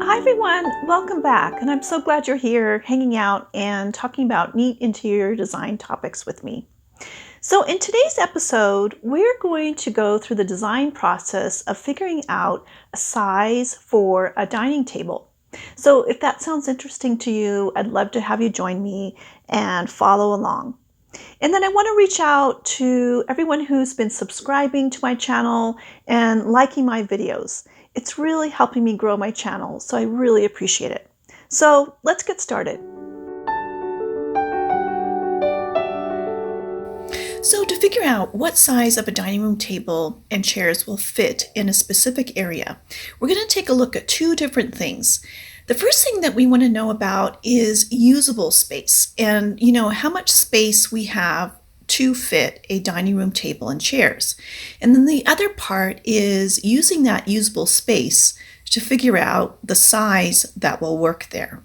Hi everyone, welcome back. And I'm so glad you're here hanging out and talking about neat interior design topics with me. So in today's episode, we're going to go through the design process of figuring out a size for a dining table. So if that sounds interesting to you, I'd love to have you join me and follow along. And then I want to reach out to everyone who's been subscribing to my channel and liking my videos. It's really helping me grow my channel, so I really appreciate it. So let's get started. So to figure out what size of a dining room table and chairs will fit in a specific area, we're going to take a look at two different things. The first thing that we want to know about is usable space and, how much space we have to fit a dining room table and chairs. And then the other part is using that usable space to figure out the size that will work there.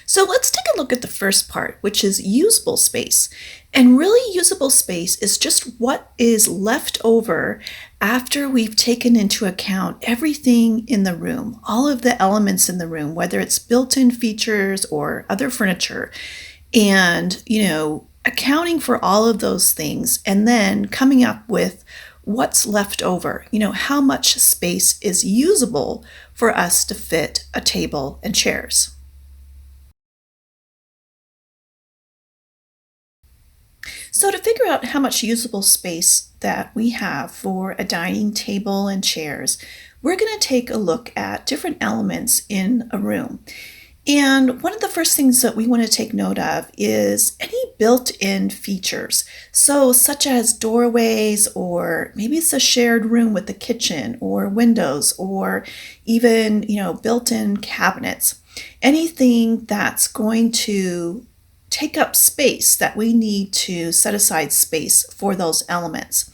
So let's take a look at the first part, which is usable space. And really, usable space is just what is left over after we've taken into account everything in the room, all of the elements in the room, whether it's built-in features or other furniture, and, accounting for all of those things and then coming up with what's left over, how much space is usable for us to fit a table and chairs. So to figure out how much usable space that we have for a dining table and chairs, we're going to take a look at different elements in a room. And one of the first things that we want to take note of is any built-in features. So such as doorways, or maybe it's a shared room with the kitchen or windows, or even, built-in cabinets. Anything that's going to take up space that we need to set aside space for those elements.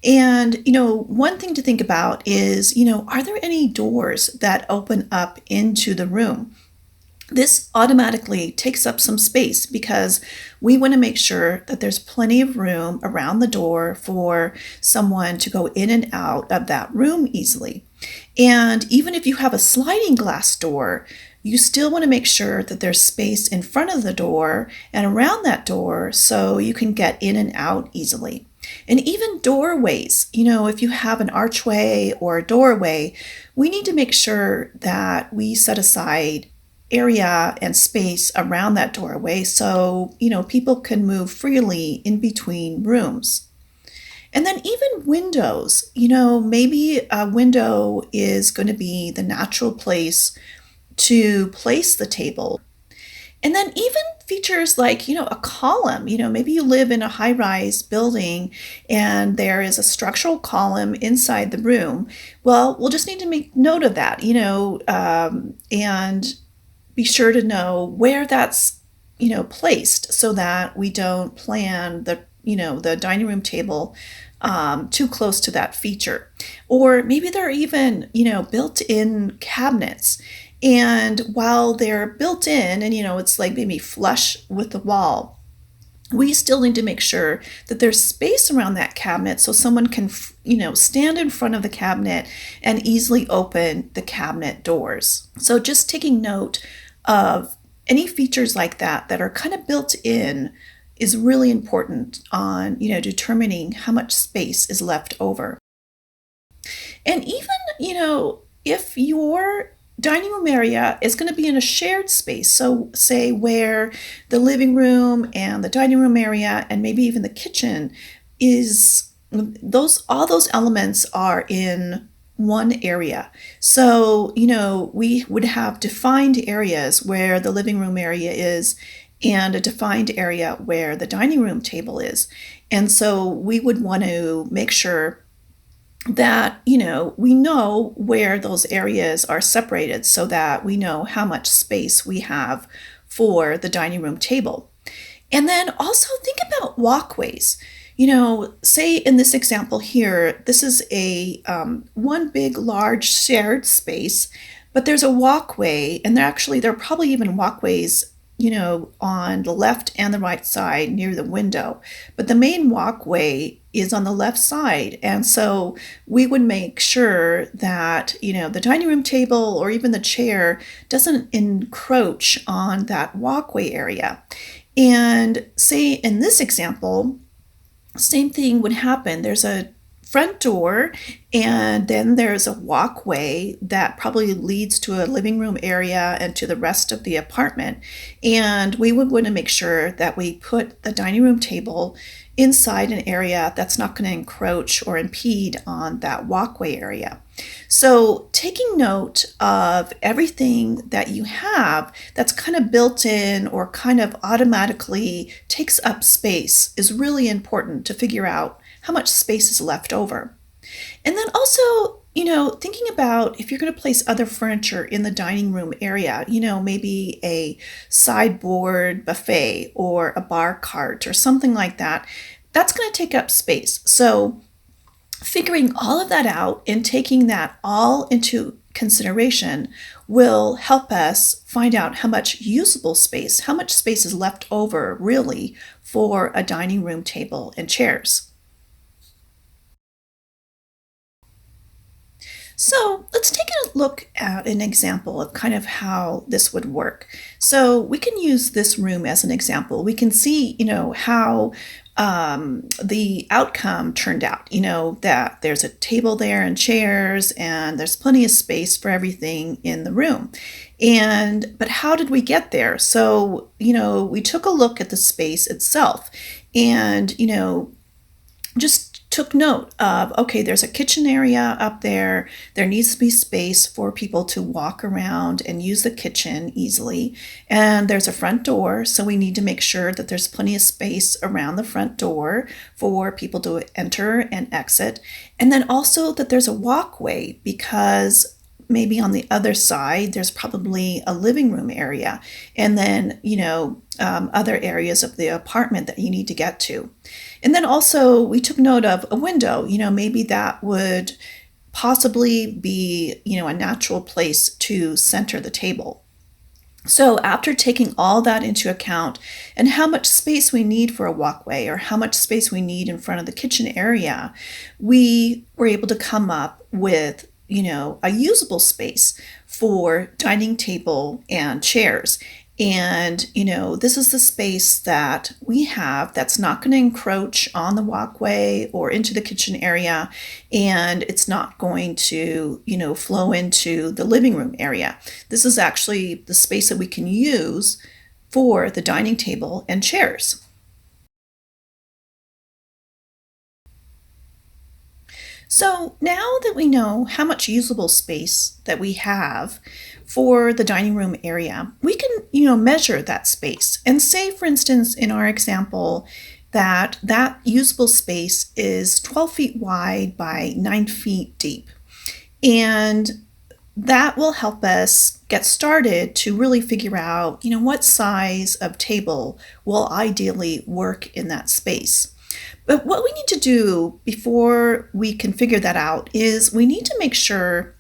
And, one thing to think about is, are there any doors that open up into the room? This automatically takes up some space because we want to make sure that there's plenty of room around the door for someone to go in and out of that room easily. And even if you have a sliding glass door, you still want to make sure that there's space in front of the door and around that door so you can get in and out easily. And even doorways, if you have an archway or a doorway, we need to make sure that we set aside area and space around that doorway so, people can move freely in between rooms. And then even windows, maybe a window is going to be the natural place to place the table. And then even features like, a column, maybe you live in a high-rise building and there is a structural column inside the room. Well, we'll just need to make note of that, and be sure to know where that's, placed so that we don't plan the dining room table too close to that feature. Or maybe there are even, built-in cabinets. And while they're built in and, it's like maybe flush with the wall, we still need to make sure that there's space around that cabinet so someone can, stand in front of the cabinet and easily open the cabinet doors. So just taking note of any features like that that are kind of built in is really important on, determining how much space is left over. And even, if your dining room area is going to be in a shared space, so say where the living room and the dining room area and maybe even the kitchen is, all those elements are in one area. So, we would have defined areas where the living room area is and a defined area where the dining room table is. And so we would want to make sure that, we know where those areas are separated so that we know how much space we have for the dining room table. And then also think about walkways. Say in this example here, this is a one big large shared space, but there's a walkway, and there are probably even walkways, on the left and the right side near the window, but the main walkway is on the left side. And so we would make sure that, the dining room table or even the chair doesn't encroach on that walkway area. And say in this example, same thing would happen. There's a front door, and then there's a walkway that probably leads to a living room area and to the rest of the apartment. And we would want to make sure that we put the dining room table inside an area that's not going to encroach or impede on that walkway area. So taking note of everything that you have that's kind of built in or kind of automatically takes up space is really important to figure out how much space is left over. And then also, thinking about if you're going to place other furniture in the dining room area, maybe a sideboard buffet or a bar cart or something like that, that's going to take up space. So figuring all of that out and taking that all into consideration will help us find out how much usable space, how much space is left over really for a dining room table and chairs. So let's take a look at an example of kind of how this would work. So we can use this room as an example. We can see, how the outcome turned out, that there's a table there and chairs and there's plenty of space for everything in the room. But how did we get there? So, we took a look at the space itself and, just took note of, okay, there's a kitchen area up there. There needs to be space for people to walk around and use the kitchen easily. And there's a front door, so we need to make sure that there's plenty of space around the front door for people to enter and exit. And then also that there's a walkway, because maybe on the other side, there's probably a living room area. And then, other areas of the apartment that you need to get to. And then also we took note of a window, maybe that would possibly be, a natural place to center the table. So after taking all that into account and how much space we need for a walkway or how much space we need in front of the kitchen area, we were able to come up with, a usable space for dining table and chairs. And, this is the space that we have that's not going to encroach on the walkway or into the kitchen area. And it's not going to, flow into the living room area. This is actually the space that we can use for the dining table and chairs. So now that we know how much usable space that we have for the dining room area, we can, measure that space and say, for instance, in our example, that usable space is 12 feet wide by 9 feet deep. And that will help us get started to really figure out, what size of table will ideally work in that space. But what we need to do before we can figure that out is we need to make sure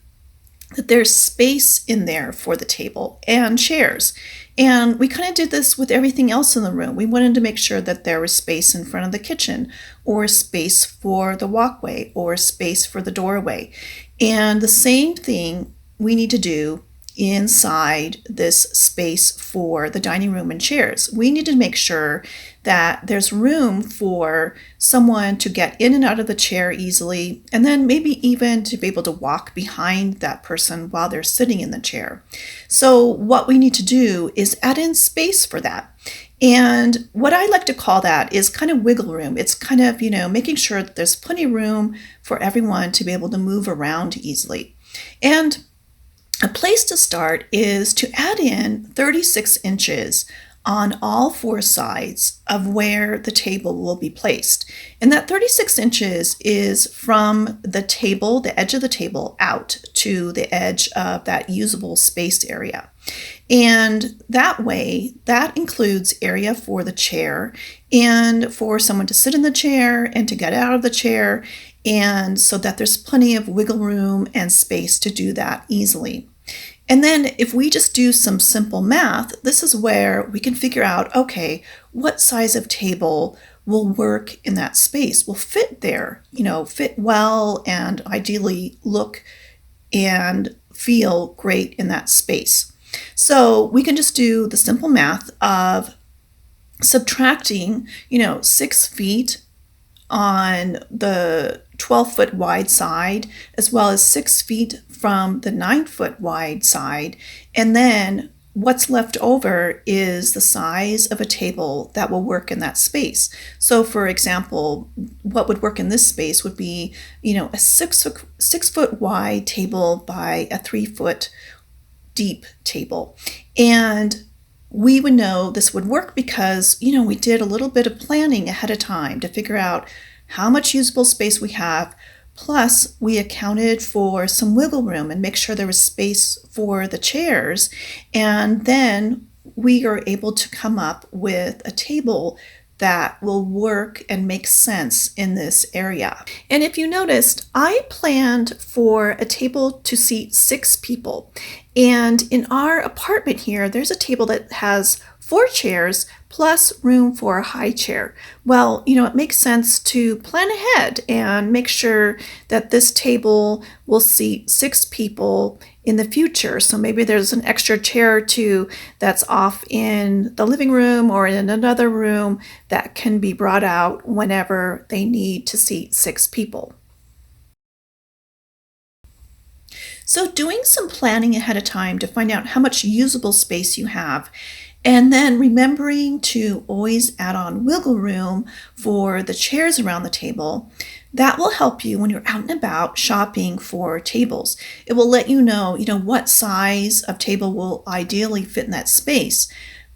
that there's space in there for the table and chairs. And we kind of did this with everything else in the room. We wanted to make sure that there was space in front of the kitchen, or space for the walkway, or space for the doorway. And the same thing we need to do inside this space for the dining room and chairs. We need to make sure that there's room for someone to get in and out of the chair easily, and then maybe even to be able to walk behind that person while they're sitting in the chair. So what we need to do is add in space for that. And what I like to call that is kind of wiggle room. It's kind of, making sure that there's plenty of room for everyone to be able to move around easily. And a place to start is to add in 36 inches on all four sides of where the table will be placed. And that 36 inches is from the table, the edge of the table, out to the edge of that usable spaced area. And that way, that includes area for the chair and for someone to sit in the chair and to get out of the chair, and so that there's plenty of wiggle room and space to do that easily. And then if we just do some simple math, this is where we can figure out, okay, what size of table will work in that space, will fit there, fit well and ideally look and feel great in that space. So we can just do the simple math of subtracting, 6 feet on the 12-foot wide side, as well as 6 feet from the 9-foot wide side. And then what's left over is the size of a table that will work in that space. So for example, what would work in this space would be, a 6-foot wide table by a 3-foot deep table. And we would know this would work because, we did a little bit of planning ahead of time to figure out how much usable space we have. Plus, we accounted for some wiggle room and make sure there was space for the chairs. And then we are able to come up with a table that will work and make sense in this area. And if you noticed, I planned for a table to seat 6 people. And in our apartment here, there's a table that has 4 chairs plus room for a high chair. Well, it makes sense to plan ahead and make sure that this table will seat 6 people in the future. So maybe there's an extra chair or two that's off in the living room or in another room that can be brought out whenever they need to seat 6 people. So doing some planning ahead of time to find out how much usable space you have, and then remembering to always add on wiggle room for the chairs around the table, that will help you when you're out and about shopping for tables. It will let you know, what size of table will ideally fit in that space.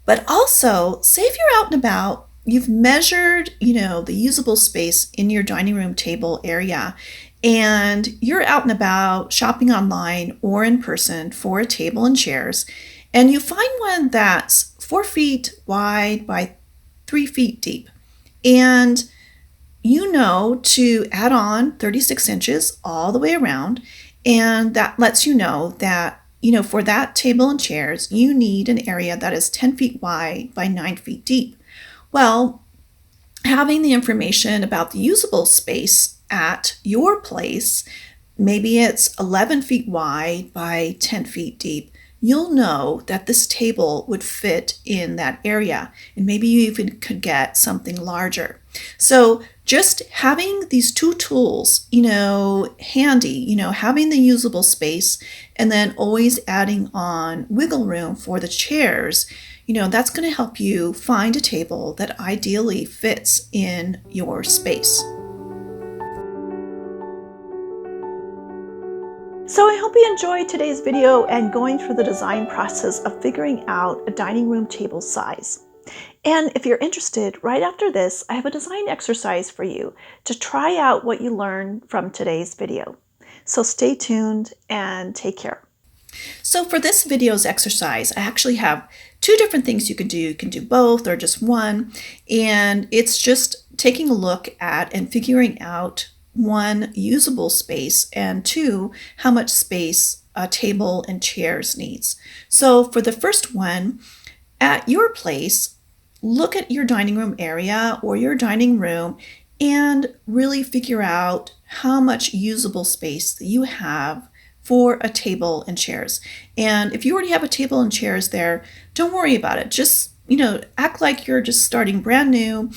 But also, say if you're out and about, you've measured, the usable space in your dining room table area, and you're out and about shopping online or in person for a table and chairs, and you find one that's 4 feet wide by 3 feet deep, and to add on 36 inches all the way around, and that lets you know that, for that table and chairs, you need an area that is 10 feet wide by 9 feet deep. Well, having the information about the usable space at your place, maybe it's 11 feet wide by 10 feet deep, you'll know that this table would fit in that area, and maybe you even could get something larger. So just having these 2 tools, handy, having the usable space and then always adding on wiggle room for the chairs, that's going to help you find a table that ideally fits in your space. So I hope you enjoyed today's video and going through the design process of figuring out a dining room table size. And if you're interested, right after this, I have a design exercise for you to try out what you learned from today's video. So stay tuned and take care. So for this video's exercise, I actually have 2 different things you can do. You can do both or just one, and it's just taking a look at and figuring out 1, usable space, and 2, how much space a table and chairs needs. So for the first one, at your place, look at your dining room area or your dining room and really figure out how much usable space that you have for a table and chairs. And if you already have a table and chairs there, don't worry about it. Just, act like you're just starting brand new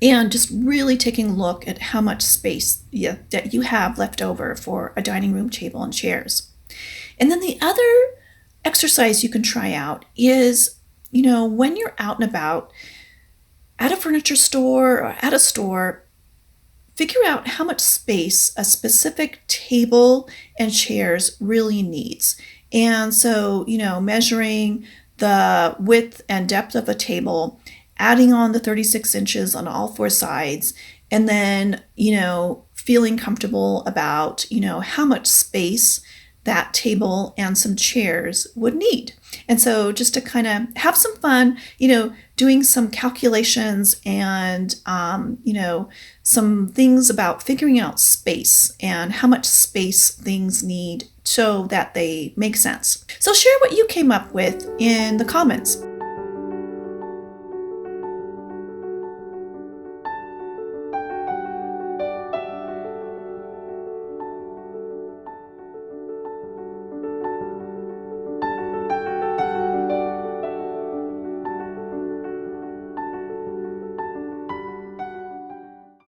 and just really taking a look at how much space that you have left over for a dining room table and chairs. And then the other exercise you can try out is, when you're out and about at a furniture store or at a store, figure out how much space a specific table and chairs really needs. And so, measuring the width and depth of a table, adding on the 36 inches on all 4 sides, and then, feeling comfortable about, how much space that table and some chairs would need. And so just to kind of have some fun, doing some calculations and, some things about figuring out space and how much space things need so that they make sense. So share what you came up with in the comments.